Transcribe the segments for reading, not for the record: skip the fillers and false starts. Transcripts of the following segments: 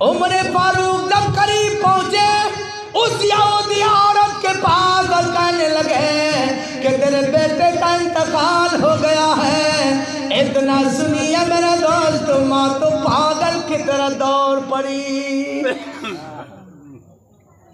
उम्र फारूक जब करीब पहुंचे उस यहूदी औरत के पास और कहने लगे कि तेरे बेटे का इंतकाल हो गया है। इतना सुनिए मेरे दोस्त, माँ तो पागल की तरह दौड़ पड़ी।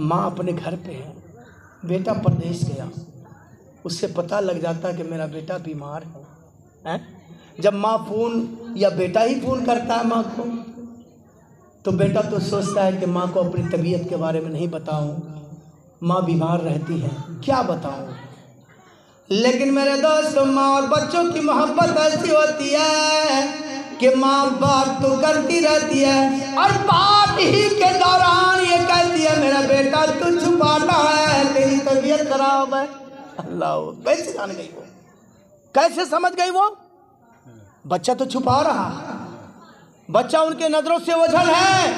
माँ अपने घर पे है, बेटा परदेश गया, उससे पता लग जाता कि मेरा बेटा बीमार है। जब माँ फोन या बेटा ही फोन करता है माँ को, तो बेटा तो सोचता है कि माँ को अपनी तबीयत के बारे में नहीं बताऊं, माँ बीमार रहती है, क्या बताऊं। लेकिन मेरे दोस्तों, माँ और बच्चों की मोहब्बत ऐसी होती है कि माँ बात तो करती रहती है और बात ही के दौरान ये कहती है मेरा बेटा तू छुपाना है, तेरी तबीयत खराब है। अल्लाह, कैसे जान गई वो, कैसे समझ गई वो? बच्चा तो छुपा रहा, बच्चा उनके नजरों से ओझल है।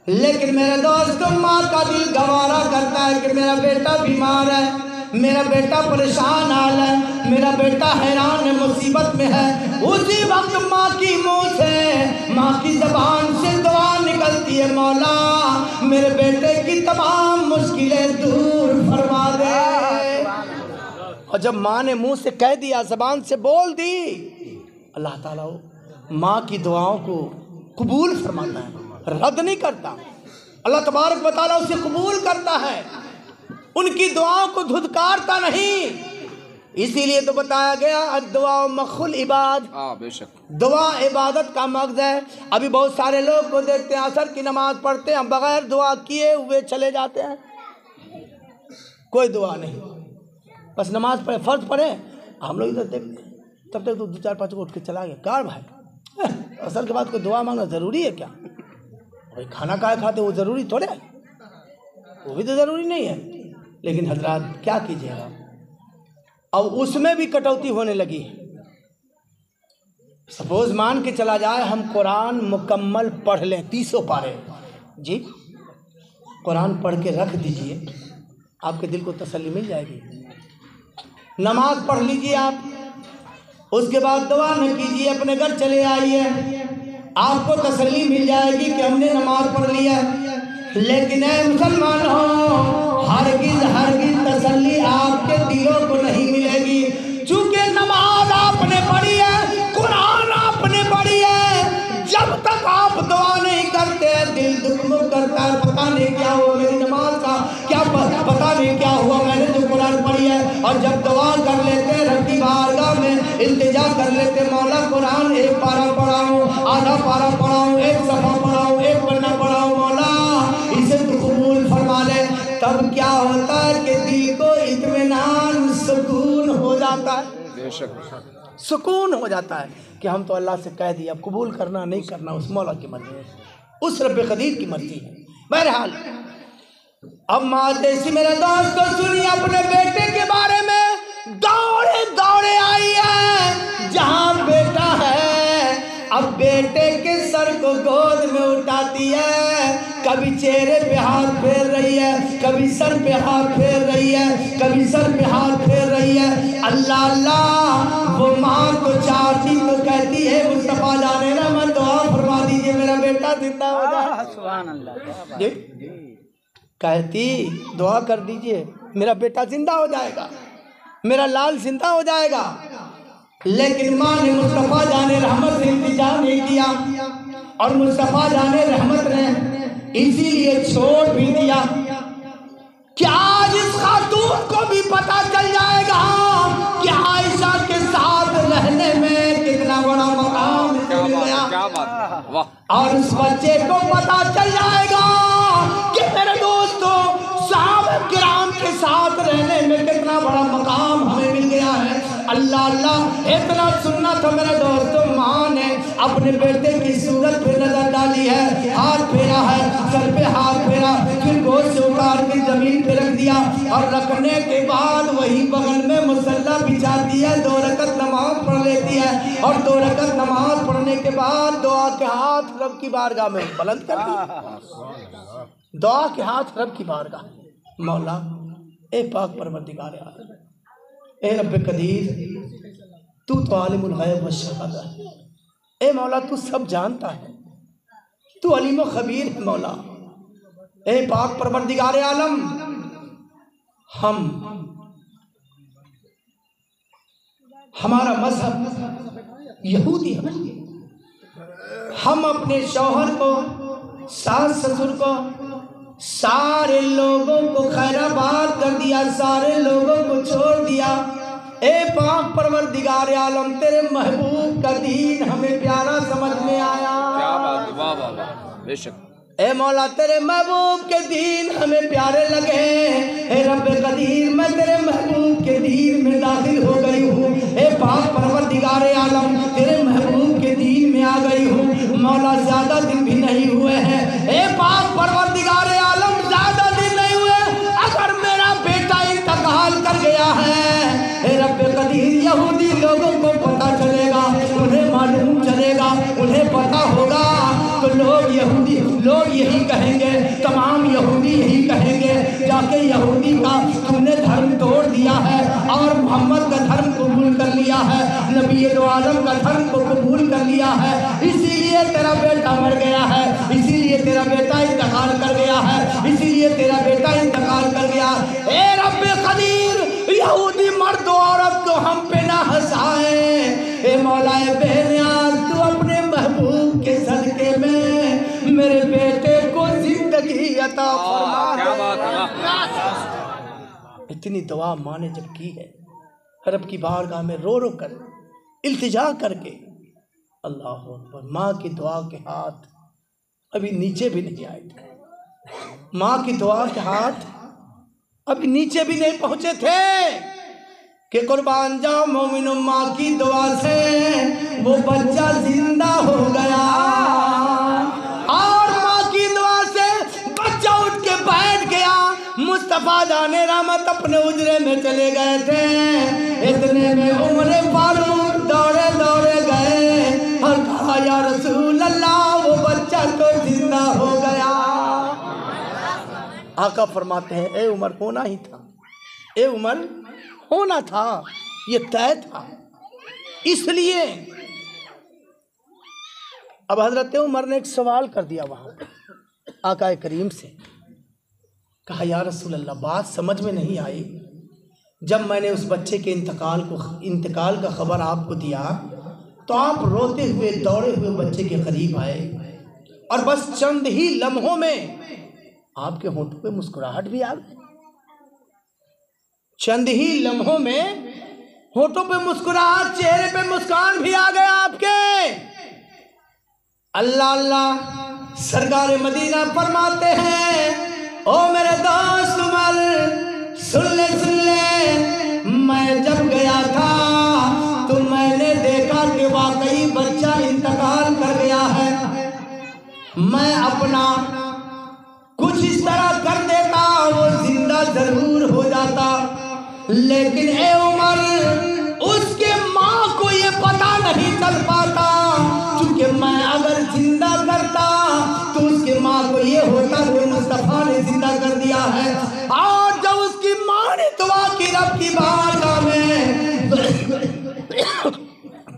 लेकिन मेरे दोस्तों, माँ का दिल गवारा करता है कि मेरा बेटा बीमार है, मेरा बेटा परेशान हाल है, मेरा बेटा हैरान है, मुसीबत में है। उसी वक्त माँ की मुंह से, माँ की जबान से दुआ निकलती है, मौला मेरे बेटे की तमाम मुश्किलें दूर फरमा दे। और जब माँ ने मुंह से कह दिया, जबान से बोल दी, अल्लाह ताला माँ की दुआओं को कबूल फरमाता है, रद्द नहीं करता। अल्लाह तबारक व तआला उसे कबूल करता है, उनकी दुआओं को धुतकारता नहीं। इसीलिए तो बताया गया दुआ मखुल इबाद, बेशक दुआ इबादत का मगज है। अभी बहुत सारे लोग को देखते हैं असर की नमाज पढ़ते हैं, बगैर दुआ किए हुए चले जाते हैं, कोई दुआ नहीं, बस नमाज पढ़े, फर्ज पढ़े, हम लोग इधर देखते हैं, तब तक तो 2-4-5 को उठ के चला गया। कार भाई, असर के बाद कोई दुआ मांगना ज़रूरी है क्या? भाई खाना क्या खाते वो ज़रूरी थोड़े है, वो भी तो ज़रूरी नहीं है। लेकिन हजरात क्या कीजिएगा, अब उसमें भी कटौती होने लगी। सपोज मान के चला जाए हम कुरान मुकम्मल पढ़ लें 30 पारे, जी कुरान पढ़ के रख दीजिए, आपके दिल को तसल्ली मिल जाएगी। नमाज पढ़ लीजिए आप, उसके बाद दुआ न कीजिए, अपने घर चले आइए, आपको तसल्ली मिल जाएगी कि हमने नमाज पढ़ लिया। लेकिन ऐ मुसलमानों, हरगिज़ हरगिज़ तसल्ली आपके दिलों को नहीं मिलेगी, चूँकि नमाज आपने पढ़ी है, कुरान आपने पढ़ी है, जब तक आप दुआ नहीं करते दिल दुखमुख करता है, पता नहीं क्या हुआ मेरी नमाज का, क्या पता नहीं क्या हुआ मैंने जो कुरान पढ़ी है। और जब दुआ कर लेते रब की बारगाह में इल्तिजा कर लेते, मौला कुरान एक पारा पढ़ाऊँ, आधा पारा पढ़ाऊँ, एक सफ़ा पढ़ाऊँ, एक पन्ना पढ़ाऊँ, मौला इसे तो कबूल फरमा ले, तब क्या होता है कि दिल को इत्मीनान सुकून हो जाता है, सुकून हो जाता है कि हम तो अल्लाह से कह दिया, अब कबूल करना नहीं करना उस मौला की मर्जी है, उस रब्बे कदीर की मर्जी है। बहरहाल अब माँ जैसी मेरे दोस्त को सुनिए अपने बेटे के बारे में, दौड़े दौड़े आई है जहाँ बेटा है। अब बेटे के सर को गोद में उठाती है, कभी चेहरे पे हाथ फेर रही है, कभी सर पे हाथ फेर रही है, कभी सर पे हाथ फेर रही है। अल्लाह अल्लाह, वो माँ को चाहती तो कहती है मुस्तफा जाने ना मत दुआ फरमा दीजिए मेरा बेटा जिंदा हो जाए, सुभान अल्लाह जी, कहती दुआ कर दीजिए मेरा बेटा जिंदा हो जाएगा, मेरा लाल जिंदा हो जाएगा। लेकिन माँ ने मुस्तफा जाने रहमत से इंतजार नहीं किया, और मुस्तफा जाने रहमत ने इसीलिए छोड़ भी दिया कि आज इस खातून को भी पता चल जाएगा कि आयशा के साथ रहने में कितना बड़ा मकाम मिल गया, और उस बच्चे को पता चल जाएगा कि मेरे दोस्तों सहाबा किराम के साथ रहने में कितना बड़ा मकाम हमें मिल गया है। अल्लाह अल्लाह, इतना सुनना था मेरे दोस्तों, माँ ने अपने बेटे की सूरत पे नजर डाली है, हाथ फेरा है, सर पे हाथ फेरा, फिर गोद से उतार के जमीन पे रख दिया, और रखने के बाद वही बगल में मुसल्ला बिछाती है, 2 रकत नमाज पढ़ लेती है, और 2 रकत नमाज पढ़ने के बाद दुआ के हाथ रब की बारगाह में बुलंद कर दिया, दुआ के हाथ रब की बारगाह, मौला ए पाक परवरदिगार आलम, ए रब्बे कदीर, तू तो आलिमुल गैब व शहादा है, ए मौला तू सब जानता है, तू अलीम व खबीर है मौला। ए पाक परवरदिगार आलम, हमारा मजहब यहूदी है। हम अपने शौहर को, सास ससुर को, सारे लोगों को खैराबाद कर दिया, सारे लोगों को छोड़ दिया। ए पाक परवरदिगार आलम, तेरे महबूब का दीन हमें प्यारा समझ में आया। क्या बात, वाह वाह वाह, बेशक। ए मौला तेरे महबूब के दीन हमें प्यारे लगे। ए रब कदीर, मैं तेरे महबूब के दीन में दाखिल हो गई हूँ। ए पाक परवरदिगार आलम, तेरे महबूब के दीन में आ गई हूँ। मौला ज्यादा दिन भी नहीं हुए हैं। ए पाक परवरदिगार आलम, ज्यादा दिन नहीं हुए, अगर मेरा बेटा इंतकाल कर गया है, ए रब कदीर, यहूदी लोगों को पता चलेगा, उन्हें मालूम चलेगा, उन्हें पता होगा, तो लोग यही कहेंगे, तमाम यहूदी यही कहेंगे, जाके यहूदी का तुमने धर्म तोड़ दिया है और मोहम्मद का धर्म कबूल कर लिया है, नबी दो आलम का धर्म को कबूल कर लिया है, इसीलिए तेरा बेटा मर गया है, इसीलिए तेरा बेटा इंतकाल कर गया है, इसीलिए तेरा बेटा इंतकाल कर गया। ए रब्बे कदीर, यहूदी मर्द औरत को हम पे ना हंसाए। ए मौलाए बेनियाज, तू अपने महबूब के सदके में मेरे बेटे को जिंदगी अता फरमा। क्या बात है। इतनी दुआ माँ ने जब की है, रब की बारगाह में रो रो कर इल्तिजा करके, अल्लाह अकबर, माँ की दुआ के हाथ अभी नीचे भी नहीं आए थे। माँ की दुआ के हाथ अभी नीचे भी नहीं पहुंचे थे कि कुर्बान जाओ मोमिनो, माँ की दुआ से वो बच्चा जिंदा हो गया और माँ की दुआ से बच्चा उठ के बैठ गया। मुस्तफा जाने रहमत अपने उजरे में चले गए थे, इतने में उमर फारूक दौड़े दौड़े गए और कहा, या रसूल अल्लाह, वो बच्चा तो जिंदा हो गया। आका फरमाते हैं, ए उमर, होना ही था, ए उमर, होना था, ये तय था। इसलिए अब हजरत उमर ने एक सवाल कर दिया वहां आका करीम से, कहा, या रसूल अल्लाह, बात समझ में नहीं आई। जब मैंने उस बच्चे के इंतकाल का खबर आपको दिया, तो आप रोते हुए दौड़े हुए बच्चे के करीब आए और बस चंद ही लम्हों में आपके होंठों पे मुस्कुराहट भी आ गई। चंद ही लम्हों में होठों पे मुस्कुराहट, चेहरे पे मुस्कान भी आ गया आपके। अल्लाह अल्लाह, सरकार मदीना फरमाते हैं, ओ मेरे दोस्त उमर, सुन ले मैं जब गया था तो मैंने देखा कि वाकई बच्चा इंतकाल कर गया है। मैं अपना कुछ इस तरह कर देता, वो जिंदा जरूर हो जाता, लेकिन ए उमर, उसके माँ को ये पता नहीं चल पाता, क्योंकि मैं अगर जिंदा करता तो उसके माँ को ये होता कि मुस्तफा ने जिंदा कर दिया है। और जब उसकी माँ ने दुआ की रब की बारगाह में,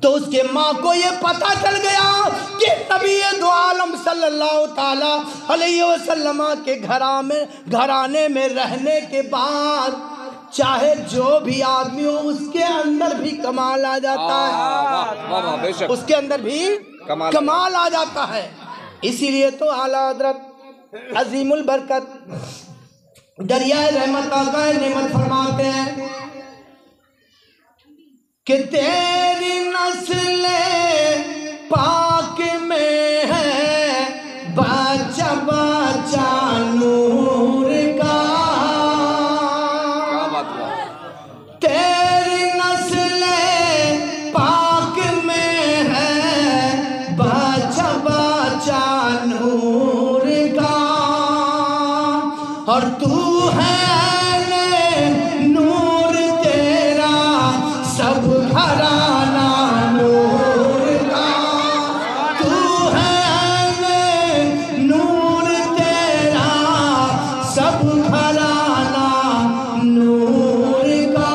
तो उसके माँ को ये पता चल गया कि नबी दो आलम सल्लल्लाहु ताला अलैहि वसल्लम के घराने में रहने के बाद चाहे जो भी आदमी हो, उसके अंदर भी कमाल आ जाता है, उसके अंदर भी कमाल आ जाता है। इसीलिए तो आला हज़रत अजीमुल बरकत दरियाए रहमत आका नेमत फरमाते हैं कि तेरी नस्ल पाक में है बच्चा बच्चा नूर का, तेरी नस्ल पाक में है बच्चा बच्चा नूर का, और तू है नूर, तेरा सब घराना नूर का, तू है नूर, तेरा सब घराना नूर का।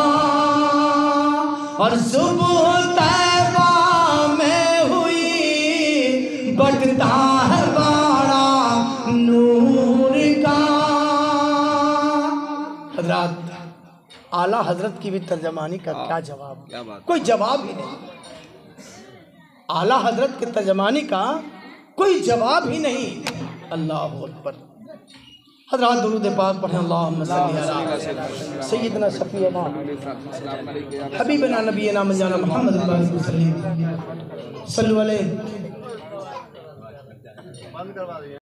और सुबह तैबा में हुई बटता है आला हजरत की भी तर्जमानी का क्या जवाब, क्या बात। कोई जवाब ही नहीं। आला हजरत की तर्जमानी का कोई जवाब ही नहीं। अल्लाह अकबर। हज़रात दुरूद पाक पढ़ें। अल्लाहुम्मा सल्ली अला सय्यिदना शफ़ीना हबीबना नबीना मौलाना मुहम्मद सल्लल्लाहु अलैहि वसल्लम।